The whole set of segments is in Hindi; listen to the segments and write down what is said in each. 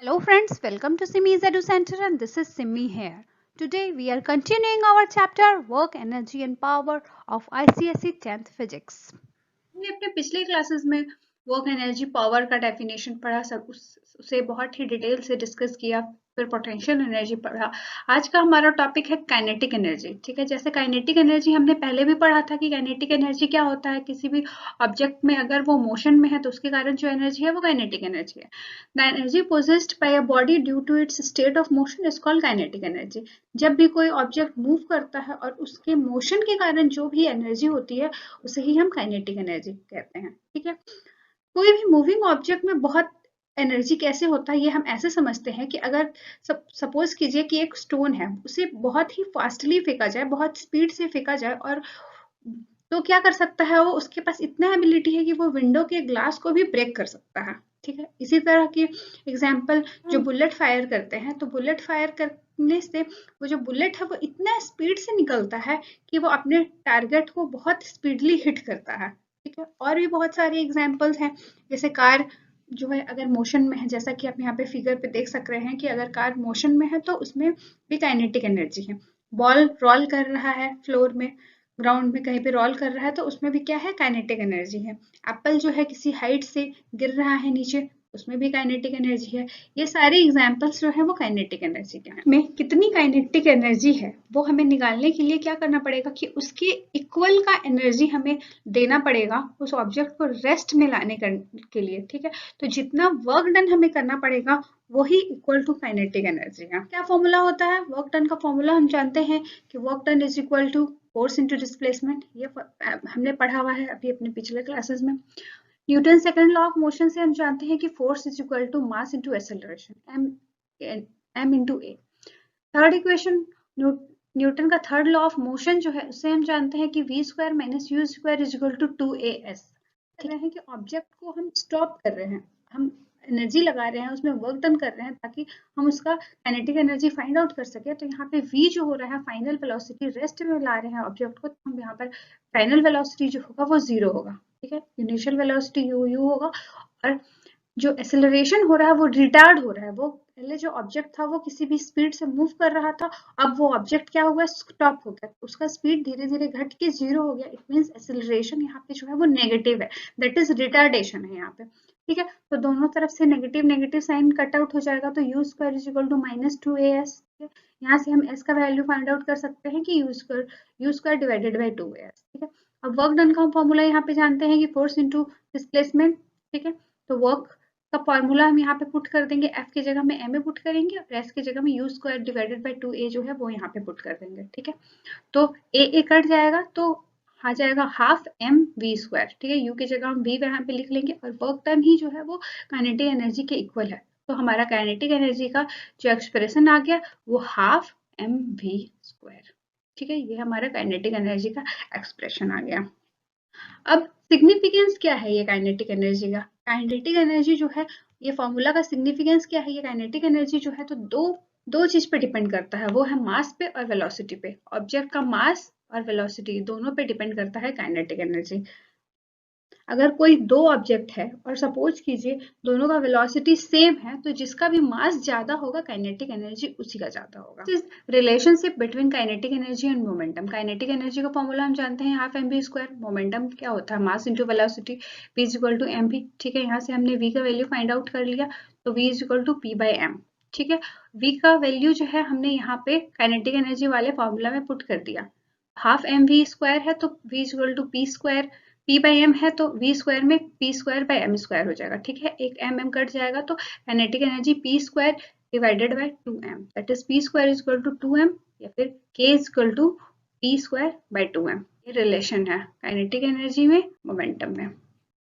Hello friends, welcome to Simi's Edu Center and this is Simi here. Today we are continuing our chapter Work, Energy and Power of ICSE 10th Physics. हमने अपने पिछले क्लासेस में वर्क एनर्जी पावर का डेफिनेशन पढ़ा, उसे बहुत ही डिटेल से डिस्कस किया, फिर पोटेंशियल एनर्जी पढ़ा। आज का हमारा टॉपिक है काइनेटिक एनर्जी। ठीक है, जैसे काइनेटिक एनर्जी हमने पहले भी पढ़ा था कि काइनेटिक एनर्जी क्या होता है, किसी भी ऑब्जेक्ट में अगर वो मोशन में है तो उसके कारण जो एनर्जी है वो काइनेटिक एनर्जी है। The energy possessed by a body due to its state of motion is called kinetic energy. जब भी कोई ऑब्जेक्ट मूव करता है और उसके मोशन के कारण जो भी एनर्जी होती है उसे ही हम काइनेटिक एनर्जी कहते हैं। ठीक है, कोई भी मूविंग ऑब्जेक्ट में बहुत एनर्जी कैसे होता है ये हम ऐसे समझते हैं कि अगर सपोज कीजिए कि एक स्टोन है, उसे बहुत ही फास्टली फेंका जाए, बहुत स्पीड से फेंका जाए, और तो क्या कर सकता है वो, उसके पास इतना एबिलिटी है कि वो विंडो के ग्लास को भी ब्रेक कर सकता है। ठीक है, इसी तरह की एग्जाम्पल जो बुलेट फायर करते हैं, तो बुलेट फायर करने से वो जो बुलेट है वो इतना स्पीड से निकलता है कि वो अपने टारगेट को बहुत स्पीडली हिट करता है। ठीक है, और भी बहुत सारे एग्जाम्पल्स हैं, जैसे कार जो है अगर मोशन में है, जैसा कि आप यहाँ पे फिगर पे देख सक रहे हैं कि अगर कार मोशन में है तो उसमें भी काइनेटिक एनर्जी है। बॉल रोल कर रहा है फ्लोर में, ग्राउंड में कहीं पे रोल कर रहा है तो उसमें भी क्या है, काइनेटिक एनर्जी है। एप्पल जो है किसी हाइट से गिर रहा है नीचे, उसमें भी काइनेटिक एनर्जी है। ये सारे एग्जाम्पल्स जो है वो काइनेटिक एनर्जी के हैं। में कितनी काइनेटिक एनर्जी है वो हमें निकालने के लिए क्या करना पड़ेगा कि उसके इक्वल का एनर्जी हमें देना पड़ेगा उस ऑब्जेक्ट को रेस्ट में लाने के लिए। ठीक है, तो जितना वर्क डन हमें करना पड़ेगा वही इक्वल टू काइनेटिक एनर्जी है। क्या फॉर्मूला होता है वर्क डन का? फॉर्मूला हम जानते हैं कि work done is equal to force into displacement. ये हमने पढ़ा हुआ है अभी अपने पिछले क्लासेस में। Newton second law of motion से हम जानते हैं कि force is equal to mass into acceleration, m into a। Third equation Newton का थर्ड लॉ ऑफ मोशन जो है उससे हम जानते हैं कि v square minus u square is equal to 2as। ठीक है कि ऑब्जेक्ट को हम स्टॉप कर रहे हैं, हम एनर्जी लगा रहे हैं, उसमें वर्क डन कर रहे हैं ताकि हम उसका काइनेटिक एनर्जी फाइंड आउट कर सके। तो यहाँ पे v जो हो रहा है फाइनल वेलोसिटी, रेस्ट में ला रहे हैं ऑब्जेक्ट को, तो हम यहाँ पर फाइनल वेलोसिटी जो होगा वो 0 होगा। ठीक है, इनिशियल वेलोसिटी u होगा, और जो एक्सेलरेशन हो रहा है वो रिटार्ड हो रहा है। वो पहले जो ऑब्जेक्ट था वो किसी भी स्पीड से मूव कर रहा था, अब वो ऑब्जेक्ट क्या हुआ, स्टॉप हो गया, उसका स्पीड धीरे धीरे घट के 0 हो गया। इट मीन्स एक्सेलरेशन यहाँ पे जो है वो नेगेटिव है, दैट इज रिटार्डेशन है यहाँ पे। ठीक है, तो दोनों तरफ से negative negative sign cut out हो जाएगा, तो u square is equal to minus 2as। यहाँ से हम s का वैल्यू फाइंड आउट कर सकते हैं कि u square divided by 2as। ठीक है, अब वर्क डन का फॉर्मूला यहाँ पे जानते हैं कि फोर्स इंटू डिस्प्लेसमेंट। ठीक है, तो वर्क का फॉर्मूला हम यहाँ पे पुट कर देंगे, f की जगह में ma पुट करेंगे और s की जगह में u square divided by 2a जो है वो यहाँ पे पुट कर देंगे। ठीक है, तो a कट जाएगा तो आ जाएगा हाफ m v स्क्वायर। ठीक है, u की जगह हम v यहाँ पे लिख लेंगे, और वर्क डन ही जो है वो काइनेटिक एनर्जी के इक्वल है। तो हमारा काइनेटिक एनर्जी का जो एक्सप्रेशन आ गया वो हाफ m v स्क्वायर। ठीक है, ये हमारा काइनेटिक एनर्जी का एक्सप्रेशन आ गया। अब सिग्निफिकेंस क्या है ये काइनेटिक एनर्जी का? काइनेटिक एनर्जी जो है, ये फॉर्मूला का सिग्निफिकेंस क्या है? ये काइनेटिक एनर्जी जो है तो दो चीज पे डिपेंड करता है, वो है मास पे और वेलोसिटी पे। ऑब्जेक्ट का मास और वेलोसिटी दोनों पे डिपेंड करता है काइनेटिक एनर्जी। अगर कोई दो ऑब्जेक्ट है और सपोज कीजिए दोनों का वेलोसिटी सेम है, तो जिसका भी मास ज्यादा होगा काइनेटिक एनर्जी उसी का ज्यादा होगा। Relationship between kinetic energy and momentum. Kinetic energy का फॉर्मूला हम जानते हैं हाफ mv स्क्वायर। मोमेंटम क्या होता है, mass into velocity, v is equal to mv। ठीक है, यहाँ से हमने v का वैल्यू फाइंड आउट कर लिया, तो v is equal to p by m। ठीक है, v का वैल्यू जो है हमने यहाँ पे काइनेटिक एनर्जी वाले फॉर्मूला में पुट कर दिया। हाफ mv स्क्वायर है तो v is equal to p square, p by m है तो v स्क्वायर में p square by m square हो जाएगा। ठीक है, एक m कट जाएगा तो kinetic energy p square divided by 2m, that is p square is equal to 2m, या फिर k is equal to p square by 2m। ये रिलेशन है काइनेटिक एनर्जी में मोमेंटम में।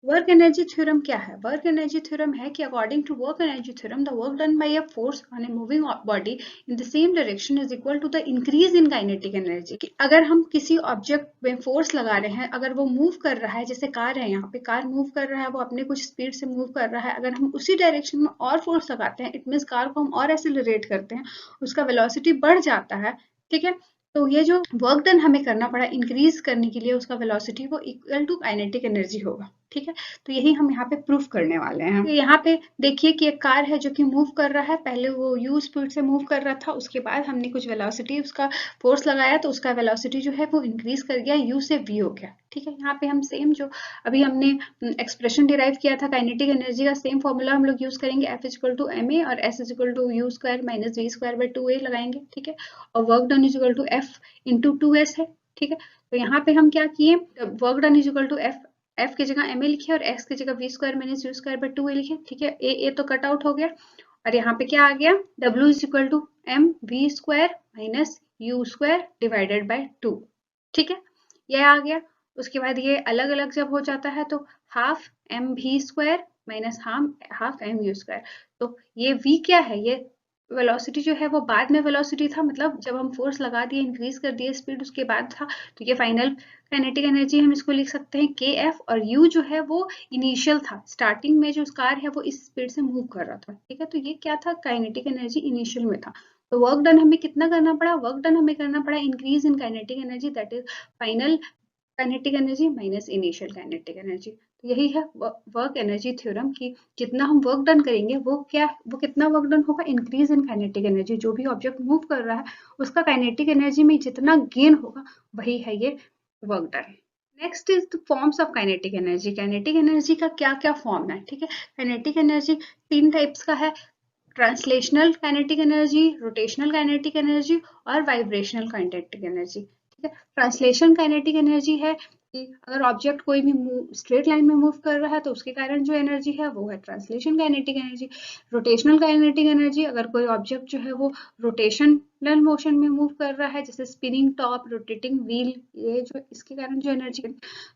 वर्क एनर्जी थ्योरम क्या है? वर्क एनर्जी थ्योरम है कि according to work energy theorem the work done by a force on a moving body in the same direction is equal to the increase in kinetic energy. अगर हम किसी ऑब्जेक्ट में फोर्स लगा रहे हैं, अगर वो मूव कर रहा है, जैसे कार है, यहाँ पे कार मूव कर रहा है, वो अपने कुछ स्पीड से मूव कर रहा है, अगर हम उसी डायरेक्शन में और फोर्स लगाते हैं, इट मीन्स कार को हम और एक्सेलरेट करते हैं, उसका वेलोसिटी बढ़ जाता है। ठीक है, तो ये जो वर्क डन हमें करना पड़ा इंक्रीज करने के लिए उसका वेलोसिटी, वो इक्वल टू काइनेटिक एनर्जी होगा। ठीक है, तो यही हम यहाँ पे प्रूफ करने वाले हैं। तो यहाँ पे देखिए कि एक कार है जो कि मूव कर रहा है, पहले वो u स्पीड से मूव कर रहा था, उसके बाद हमने कुछ वेलोसिटी उसका फोर्स लगाया तो उसका वेलोसिटी जो है वो इंक्रीज कर गया, u से v हो गया। ठीक है, यहाँ पे हम सेम जो अभी हमने एक्सप्रेशन डिराइव किया था काइनेटिक एनर्जी का, सेम फॉर्मूला हम लोग यूज करेंगे, F is equal to M A और S is equal to U square minus V square by 2a लगाएंगे। ठीक है, और work done is equal to F into 2s है। ठीक है, तो यहाँ पे हम क्या किए, work done is equal to F की जगह एम ए लिखे और एक्स की जगह V square minus U square by 2a लिखे। ठीक है, ए तो कट आउट हो गया और यहाँ पे क्या आ गया, W is equal to M V square minus U square divided by 2। ठीक है, यह आ गया। उसके बाद ये अलग अलग जब हो जाता है तो half M V square minus half M U square. तो ये v क्या है, ये वेलोसिटी जो है वो बाद में वेलोसिटी था, मतलब जब हम फोर्स लगा दिए इंक्रीज कर दिए स्पीड उसके बाद था। तो ये फाइनल काइनेटिक एनर्जी हम इसको लिख सकते हैं के एफ, और u जो है वो इनिशियल था, स्टार्टिंग में जो कार है वो इस स्पीड से मूव कर रहा था। ठीक है, तो ये क्या था, काइनेटिक एनर्जी इनिशियल में था। तो वर्क डन हमें कितना करना पड़ा, वर्क डन हमें करना पड़ा increase in kinetic energy, that is final kinetic energy minus initial kinetic energy. तो यही है वर्क एनर्जी थ्योरम कि जितना हम वर्क डन करेंगे वो कितना वर्क डन होगा, इंक्रीज इन काइनेटिक एनर्जी। जो भी ऑब्जेक्ट मूव कर रहा है उसका काइनेटिक एनर्जी में जितना गेन होगा वही है ये work done. Next is the forms of kinetic energy. Kinetic energy का क्या क्या फॉर्म है। ठीक है, काइनेटिक एनर्जी 3 टाइप्स का है, translational kinetic energy, rotational kinetic energy और वाइब्रेशनल काइनेटिक एनर्जी। ठीक है, ट्रांसलेशन काइनेटिक एनर्जी है कि अगर ऑब्जेक्ट कोई भी स्ट्रेट लाइन में मूव कर रहा है तो उसके कारण जो एनर्जी है वो है translation kinetic energy. Rotational kinetic energy, अगर कोई ऑब्जेक्ट जो है वो रोटेशनल मोशन में मूव कर रहा है, जैसे स्पिनिंग टॉप, रोटेटिंग व्हील, ये जो इसके कारण जो एनर्जी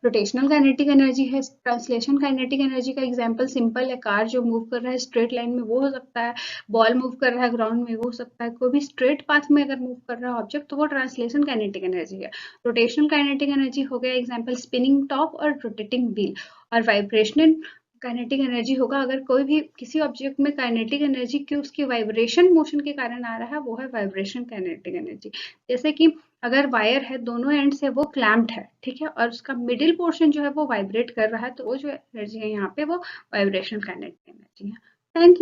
रोटेशनल काइनेटिक एनर्जी है। ट्रांसलेशन काइनेटिक एनर्जी का एग्जांपल सिंपल है, कार जो मूव कर रहा है स्ट्रेट लाइन में वो हो सकता है, बॉल मूव कर रहा है ग्राउंड में वो हो सकता है, कोई भी स्ट्रेट पाथ में अगर मूव कर रहा है ऑब्जेक्ट तो वो ट्रांसलेशन काइनेटिक एनर्जी है। रोटेशनल काइनेटिक एनर्जी हो गया एग्जांपल स्पिनिंग टॉप और रोटेटिंग व्हील। और वाइब्रेशनल काइनेटिक एनर्जी होगा अगर कोई भी किसी ऑब्जेक्ट में काइनेटिक एनर्जी की उसकी वाइब्रेशन मोशन के कारण आ रहा है, वो है वाइब्रेशन काइनेटिक एनर्जी। जैसे कि अगर वायर है, दोनों एंड से वो क्लैम्प्ड है, ठीक है, और उसका मिडिल पोर्शन जो है वो वाइब्रेट कर रहा है, तो वो जो एनर्जी है यहाँ पे वो वाइब्रेशन काइनेटिक एनर्जी है। Thank you.